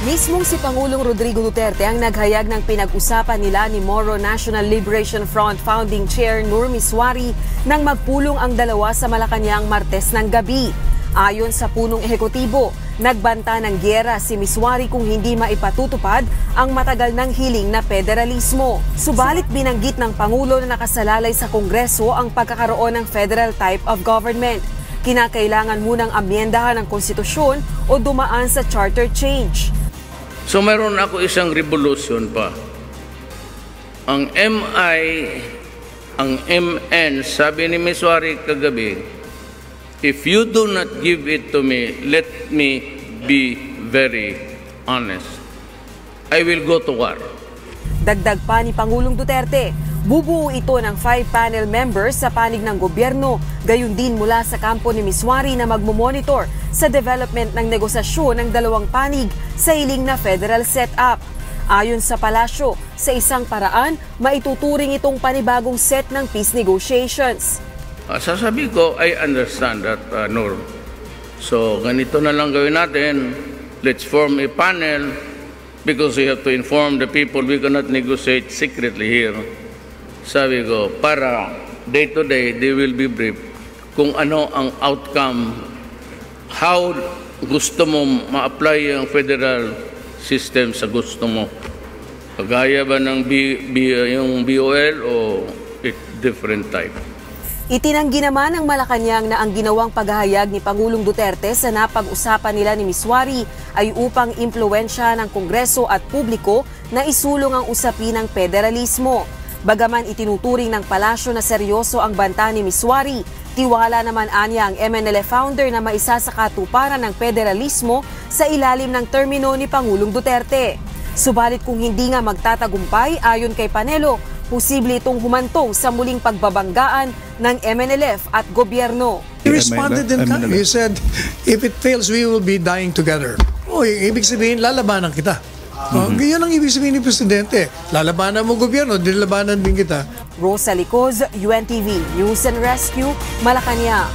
Mismong si Pangulong Rodrigo Duterte ang naghayag ng pinag-usapan nila ni Moro National Liberation Front Founding Chair Nur Miswari nang magpulong ang dalawa sa Malacanang Martes ng gabi. Ayon sa punong ehekutibo, nagbanta ng gyera si Miswari kung hindi maipatutupad ang matagal ng hiling na federalismo. Subalit binanggit ng Pangulo na nakasalalay sa Kongreso ang pagkakaroon ng federal type of government. Kinakailangan munang amyendahan ng konstitusyon o dumaan sa charter change. So meron ako isang revolution pa. Ang MI, ang MN, sabi ni Miswari kagabi, if you do not give it to me, let me be very honest. I will go to war. Dagdag pa ni Pangulong Duterte, bubuo ito ng 5 panel members sa panig ng gobyerno, gayon din mula sa kampo ni Miswari na magmumonitor sa development ng negosasyon ng dalawang panig sa hiling na federal setup. Ayon sa palasyo, sa isang paraan, maituturing itong panibagong set ng peace negotiations. Sasabi ko, I understand that, Nur. So, ganito na lang gawin natin. Let's form a panel because we have to inform the people we cannot negotiate secretly here. Sabi ko, para day to day, they will be briefed kung ano ang outcome, how gusto mo ma-apply ang federal system sa gusto mo. Kagaya ba ng yung BOL o different type? Itinanggi naman ng Malacanang na ang ginawang paghahayag ni Pangulong Duterte sa napag-usapan nila ni Miswari ay upang impluwensya ng Kongreso at publiko na isulong ang usapin ng federalismo. Bagaman itinuturing ng palasyo na seryoso ang banta ni Miswari, tiwala naman anya ang MNLF founder na maisa sa katuparan ng federalismo sa ilalim ng termino ni Pangulong Duterte. Subalit kung hindi nga magtatagumpay, ayon kay Panelo, posible itong humantong sa muling pagbabanggaan ng MNLF at gobyerno. He responded in kind. He said, if it fails, we will be dying together. Ibig sabihin, lalabanan kita. Ganyan ang ibig sabihin ni Presidente. Lalabanan mo gobyerno, dinlabanan din kita. Rosa Licoz, UNTV News and Rescue, Malacanang.